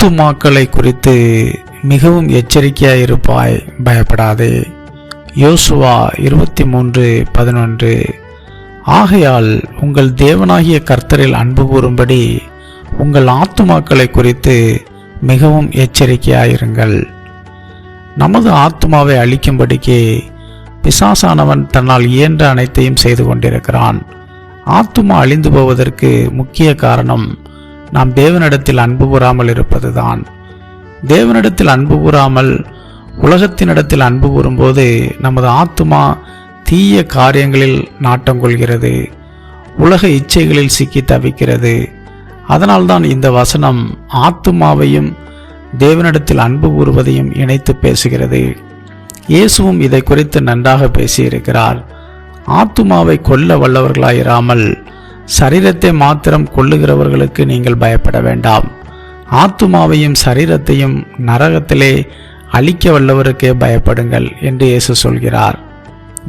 ஆத்துமாக்களை குறித்து மிகவும் எச்சரிக்கையாயிருப்பாய், பயப்படாதே. யோசுவா 23:11. ஆகையால் உங்கள் தேவனாகிய கர்த்தரில் அன்பு கூறும்படி உங்கள் ஆத்துமாக்களை குறித்து மிகவும் எச்சரிக்கையாயிருங்கள். நமது ஆத்துமாவை அழிக்கும்படிக்கு பிசாசானவன் தன்னால் இயன்ற அனைத்தையும் செய்து கொண்டிருக்கிறான். ஆத்துமா அழிந்து போவதற்கு முக்கிய காரணம் நாம் தேவனிடத்தில் அன்பு கூறாமல் இருப்பதுதான். தேவனிடத்தில் அன்பு கூறாமல் உலகத்தினிடத்தில் அன்பு கூறும்போது நமது ஆத்துமா தீய காரியங்களில் நாட்டம் கொள்கிறது, உலக இச்சைகளில் சிக்கி தவிக்கிறது. அதனால்தான் இந்த வசனம் ஆத்துமாவையும் தேவனிடத்தில் அன்பு கூறுவதையும் இணைத்து பேசுகிறது. இயேசுவும் இதை குறித்து நன்றாக பேசியிருக்கிறார். ஆத்துமாவை கொல்ல வல்லவர்களாயிராமல் சரீரத்தை மாத்திரம் கொல்லுகிறவர்களுக்கு நீங்கள் பயப்பட வேண்டாம். ஆத்துமாவையும் சரீரத்தையும் நரகத்திலே அழிக்க வல்லவருக்கே பயப்படுங்கள் என்று இயேசு சொல்கிறார்.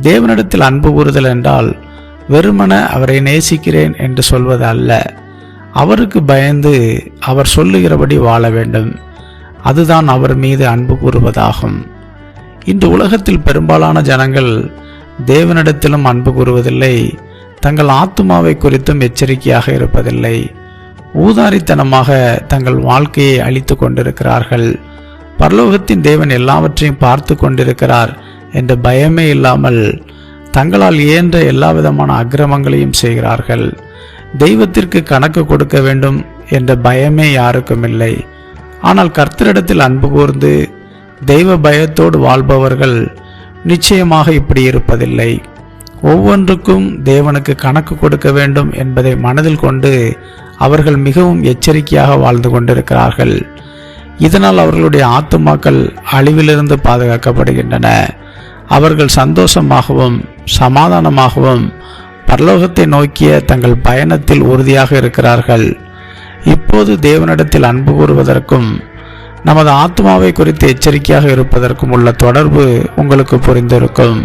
தேவனிடத்தில் அன்பு கூறுதல் என்றால் வெறுமன அவரை நேசிக்கிறேன் என்று சொல்வது அல்ல, அவருக்கு பயந்து அவர் சொல்லுகிறபடி வாழ வேண்டும். அதுதான் அவர் மீது அன்பு கூறுவதாகும். இன்று உலகத்தில் பெரும்பாலான ஜனங்கள் தேவனிடத்திலும் அன்பு கூறுவதில்லை, தங்கள் ஆத்துமாவை குறித்தும் எச்சரிக்கையாக இருப்பதில்லை. ஊதாரித்தனமாக தங்கள் வாழ்க்கையை அழித்து கொண்டிருக்கிறார்கள். பரலோகத்தின் தேவன் எல்லாவற்றையும் பார்த்து கொண்டிருக்கிறார் என்ற பயமே இல்லாமல் தங்களால் இயன்ற எல்லா விதமான அக்கிரமங்களையும் செய்கிறார்கள். தெய்வத்திற்கு கணக்கு கொடுக்க வேண்டும் என்ற பயமே யாருக்கும் இல்லை. ஆனால் கர்த்தரிடத்தில் அன்பு கூர்ந்து தெய்வ பயத்தோடு வாழ்பவர்கள் நிச்சயமாக இப்படி இருப்பதில்லை. ஒவ்வொன்றுக்கும் தேவனுக்கு கணக்கு கொடுக்க வேண்டும் என்பதை மனதில் கொண்டு அவர்கள் மிகவும் எச்சரிக்கையாக வாழ்ந்து கொண்டிருக்கிறார்கள். இதனால் அவர்களுடைய ஆத்துமாக்கள் அழிவிலிருந்து பாதுகாக்கப்படுகின்றன. அவர்கள் சந்தோஷமாகவும் சமாதானமாகவும் பரலோகத்தை நோக்கிய தங்கள் பயணத்தில் உறுதியாக இருக்கிறார்கள். இப்போது தேவனிடத்தில் அன்பு கூறுவதற்கும் நமது ஆத்மாவை குறித்து எச்சரிக்கையாக இருப்பதற்கும் உள்ள தொடர்பு உங்களுக்கு புரிந்திருக்கும்.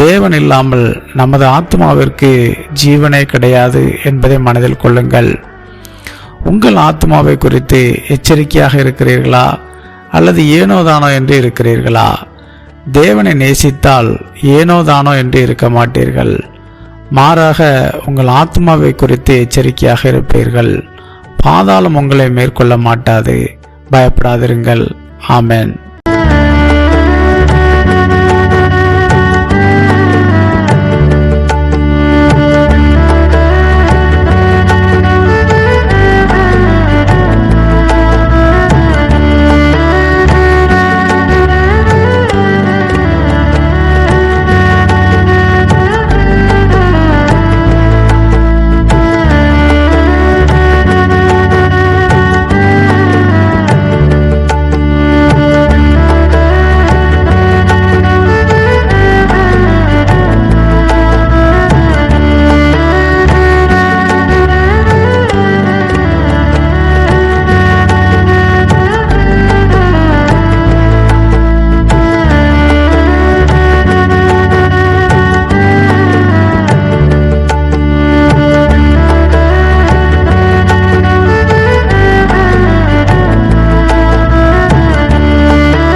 தேவன் இல்லாமல் நமது ஆத்மாவிற்கு ஜீவனே கிடையாது என்பதை மனதில் கொள்ளுங்கள். உங்கள் ஆத்மாவை குறித்து எச்சரிக்கையாக இருக்கிறீர்களா அல்லது ஏனோதானோ என்று இருக்கிறீர்களா? தேவனை நேசித்தால் ஏனோதானோ என்று இருக்க மாட்டீர்கள். மாறாக உங்கள் ஆத்மாவை குறித்து எச்சரிக்கையாக இருப்பீர்கள். பாதாளம் உங்களை மேற்கொள்ள மாட்டாது. பயப்படாதிருங்கள். ஆமென்.